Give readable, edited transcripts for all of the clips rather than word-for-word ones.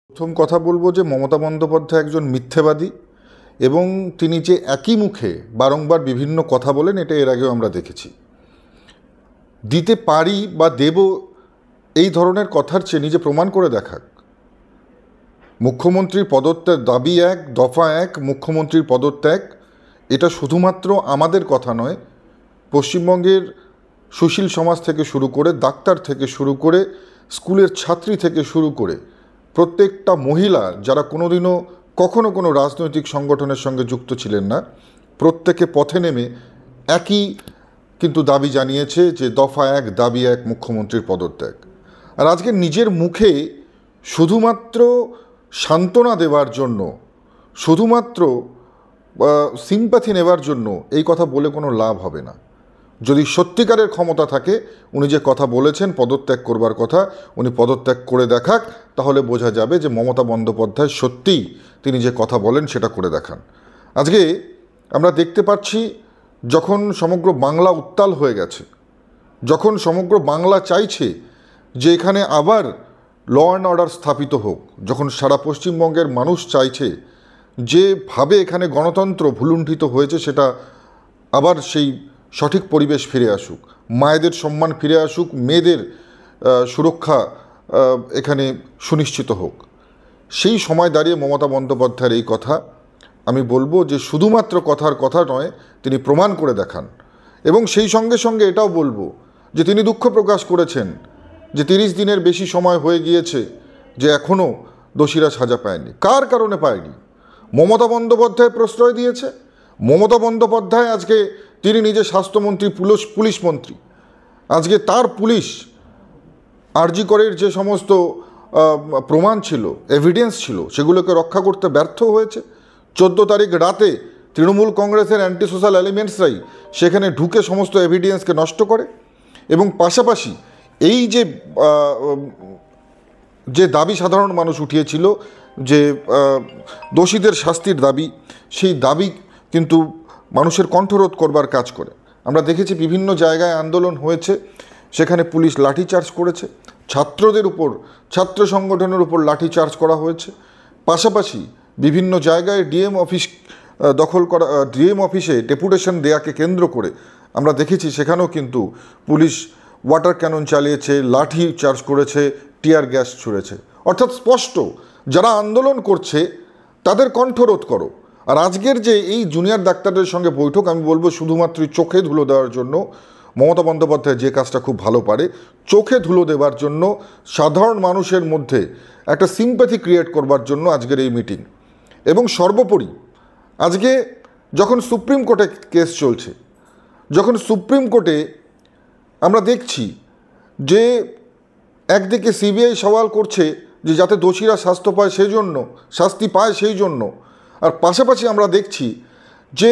প্রথম কথা বলবো যে মমতা বন্দ্যোপাধ্যায় একজন মিথ্যেবাদী এবং তিনি যে একই মুখে বারংবার বিভিন্ন কথা বলেন এটা এর আগেও আমরা দেখেছি। দিতে পারি বা দেব এই ধরনের কথার চেয়ে নিজে প্রমাণ করে দেখাক। মুখ্যমন্ত্রীর পদত্যাগ দাবি এক, দফা এক, মুখ্যমন্ত্রীর পদত্যাগ, এটা শুধুমাত্র আমাদের কথা নয়, পশ্চিমবঙ্গের সুশীল সমাজ থেকে শুরু করে, ডাক্তার থেকে শুরু করে, স্কুলের ছাত্রী থেকে শুরু করে প্রত্যেকটা মহিলা যারা কোনোদিনও কখনো কোনো রাজনৈতিক সংগঠনের সঙ্গে যুক্ত ছিলেন না, প্রত্যেকে পথে নেমে একই কিন্তু দাবি জানিয়েছে যে দফা এক, দাবি এক, মুখ্যমন্ত্রীর পদত্যাগ। আর আজকে নিজের মুখে শুধুমাত্র সান্ত্বনা দেওয়ার জন্য, শুধুমাত্র সিম্প্যাথি নেওয়ার জন্য এই কথা বলে কোনো লাভ হবে না। যদি সত্যিকারের ক্ষমতা থাকে, উনি যে কথা বলেছেন পদত্যাগ করবার কথা, উনি পদত্যাগ করে দেখাক, তাহলে বোঝা যাবে যে মমতা বন্দ্যোপাধ্যায় সত্যিই তিনি যে কথা বলেন সেটা করে দেখান। আজকে আমরা দেখতে পাচ্ছি যখন সমগ্র বাংলা উত্তাল হয়ে গেছে, যখন সমগ্র বাংলা চাইছে যে এখানে আবার ল অ্যান্ড অর্ডার স্থাপিত হোক, যখন সারা পশ্চিমবঙ্গের মানুষ চাইছে যেভাবে এখানে গণতন্ত্র ভুলুণ্ঠিত হয়েছে সেটা আবার সেই সঠিক পরিবেশ ফিরে আসুক, মায়েদের সম্মান ফিরে আসুক, মেয়েদের সুরক্ষা এখানে সুনিশ্চিত হোক, সেই সময় দাঁড়িয়ে মমতা বন্দ্যোপাধ্যায়ের এই কথা আমি বলবো যে শুধুমাত্র কথার কথা নয়, তিনি প্রমাণ করে দেখান। এবং সেই সঙ্গে সঙ্গে এটাও বলবো যে তিনি দুঃখ প্রকাশ করেছেন যে 30 দিনের বেশি সময় হয়ে গিয়েছে, যে এখনও দোষীরা সাজা পায়নি। কার কারণে পায়নি? মমতা বন্দ্যোপাধ্যায় প্রশ্রয় দিয়েছে। মমতা বন্দ্যোপাধ্যায় আজকে তিনি নিজে স্বাস্থ্যমন্ত্রী, পুলিশ মন্ত্রী, আজকে তার পুলিশ আরজি করের যে সমস্ত প্রমাণ ছিল, এভিডেন্স ছিল, সেগুলোকে রক্ষা করতে ব্যর্থ হয়েছে। 14 তারিখ রাতে তৃণমূল কংগ্রেসের অ্যান্টি সোশ্যাল এলিমেন্টসরাই সেখানে ঢুকে সমস্ত এভিডেন্সকে নষ্ট করে। এবং পাশাপাশি এই যে দাবি সাধারণ মানুষ উঠিয়েছিল যে দোষীদের শাস্তির দাবি, সেই দাবি কিন্তু মানুষের কণ্ঠরোধ করবার কাজ করে। আমরা দেখেছি বিভিন্ন জায়গায় আন্দোলন হয়েছে, সেখানে পুলিশ লাঠিচার্জ করেছে, ছাত্রদের উপর, ছাত্র সংগঠনের উপর লাঠিচার্জ করা হয়েছে। পাশাপাশি বিভিন্ন জায়গায় ডিএম অফিস দখল করা, ডিএম অফিসে ডেপুটেশন দেয়াকে কেন্দ্র করে আমরা দেখেছি সেখানেও কিন্তু পুলিশ ওয়াটার ক্যানন চালিয়েছে, লাঠি চার্জ করেছে, টিয়ার গ্যাস ছুঁড়েছে। অর্থাৎ স্পষ্ট, যারা আন্দোলন করছে তাদের কণ্ঠরোধ করো। আর আজকের যে এই জুনিয়র ডাক্তারদের সঙ্গে বৈঠক, আমি বলবো শুধুমাত্র চোখে ধুলো দেওয়ার জন্য, মমতা বন্দ্যোপাধ্যায় যে কাজটা খুব ভালো পারে, চোখে ধুলো দেওয়ার জন্য, সাধারণ মানুষের মধ্যে একটা সিম্প্যাথি ক্রিয়েট করবার জন্য আজকের এই মিটিং। এবং সর্বোপরি আজকে যখন সুপ্রিম কোর্টে কেস চলছে, যখন সুপ্রিম কোর্টে আমরা দেখছি যে একদিকে সিবিআই সওয়াল করছে যে যাতে দোষীরা শাস্তি পায় সেই জন্য, আর পাশাপাশি আমরা দেখছি যে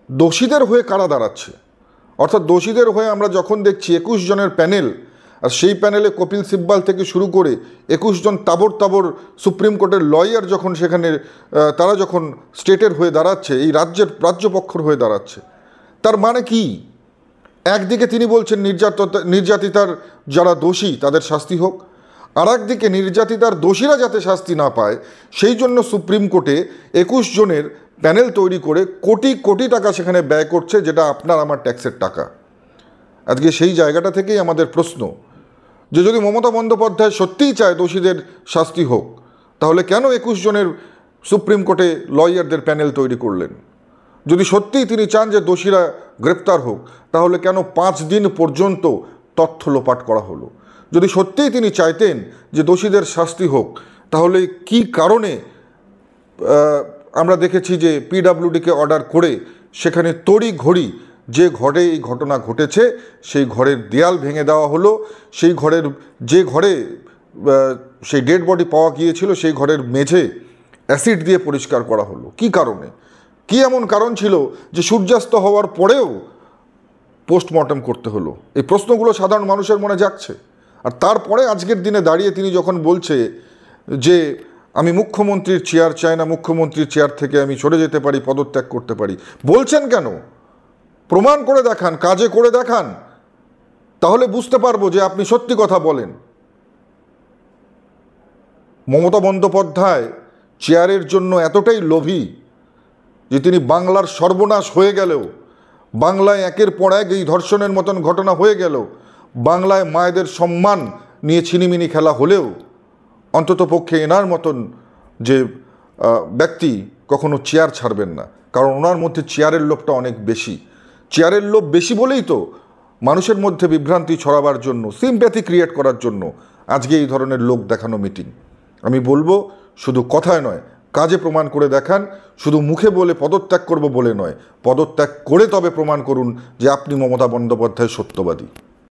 দোষীদের হয়ে কারা দাঁড়াচ্ছে। অর্থাৎ দোষীদের হয়ে আমরা যখন দেখছি 21 জনের প্যানেল, আর সেই প্যানেলে কপিল সিব্বাল থেকে শুরু করে 21 জন তাবর সুপ্রিম কোর্টের লয়ার যখন সেখানে তারা যখন স্টেটের হয়ে দাঁড়াচ্ছে, এই রাজ্যপক্ষর হয়ে দাঁড়াচ্ছে, তার মানে কি? একদিকে তিনি বলছেন নির্যাতিতার যারা দোষী তাদের শাস্তি হোক, আর একদিকে নির্যাতিতার দোষীরা যাতে শাস্তি না পায় সেই জন্য সুপ্রিম কোর্টে 21 জনের প্যানেল তৈরি করে কোটি কোটি টাকা সেখানে ব্যয় করছে, যেটা আপনার আমার ট্যাক্সের টাকা। আজকে সেই জায়গাটা থেকেই আমাদের প্রশ্ন যে যদি মমতা বন্দ্যোপাধ্যায় সত্যিই চায় দোষীদের শাস্তি হোক, তাহলে কেন 21 জনের সুপ্রিম কোর্টে লয়ারদের প্যানেল তৈরি করলেন? যদি সত্যিই তিনি চান যে দোষীরা গ্রেপ্তার হোক, তাহলে কেন 5 দিন পর্যন্ত তথ্য লোপাট করা হলো? যদি সত্যিই তিনি চাইতেন যে দোষীদের শাস্তি হোক, তাহলে কি কারণে আমরা দেখেছি যে পিডব্লিউডিকে অর্ডার করে সেখানে তড়িঘড়ি যে ঘরে এই ঘটনা ঘটেছে সেই ঘরের দেয়াল ভেঙে দেওয়া হলো, সেই ঘরের যে ঘরে সেই ডেড বডি পাওয়া গিয়েছিল সেই ঘরের মেঝে অ্যাসিড দিয়ে পরিষ্কার করা হলো? কি কারণে? কি এমন কারণ ছিল যে সূর্যাস্ত হওয়ার পরেও পোস্টমর্টম করতে হলো? এই প্রশ্নগুলো সাধারণ মানুষের মনে জাগছে। আর তারপরে আজকের দিনে দাঁড়িয়ে তিনি যখন বলছে যে আমি মুখ্যমন্ত্রীর চেয়ার চাই না, মুখ্যমন্ত্রীর চেয়ার থেকে আমি সরে যেতে পারি, পদত্যাগ করতে পারি, বলছেন কেন? প্রমাণ করে দেখান, কাজে করে দেখান, তাহলে বুঝতে পারবো যে আপনি সত্যি কথা বলেন। মমতা বন্দ্যোপাধ্যায় চেয়ারের জন্য এতটাই লোভী যে তিনি বাংলার সর্বনাশ হয়ে গেলেও, বাংলায় একের পর এক এই ধর্ষণের মতন ঘটনা হয়ে গেল, বাংলায় মায়েদের সম্মান নিয়ে ছিনিমিনি খেলা হলেও অন্ততপক্ষে এনার মতন যে ব্যক্তি কখনো চেয়ার ছাড়বেন না। কারণ ওনার মধ্যে চেয়ারের লোভটা অনেক বেশি। চেয়ারের লোভ বেশি বলেই তো মানুষের মধ্যে বিভ্রান্তি ছড়াবার জন্য, সিম্প্যাথি ক্রিয়েট করার জন্য আজকে এই ধরনের লোক দেখানো মিটিং। আমি বলবো শুধু কথায় নয়, কাজে প্রমাণ করে দেখান। শুধু মুখে বলে পদত্যাগ করব বলে নয়, পদত্যাগ করে তবে প্রমাণ করুন যে আপনি মমতা বন্দ্যোপাধ্যায় সত্যবাদী।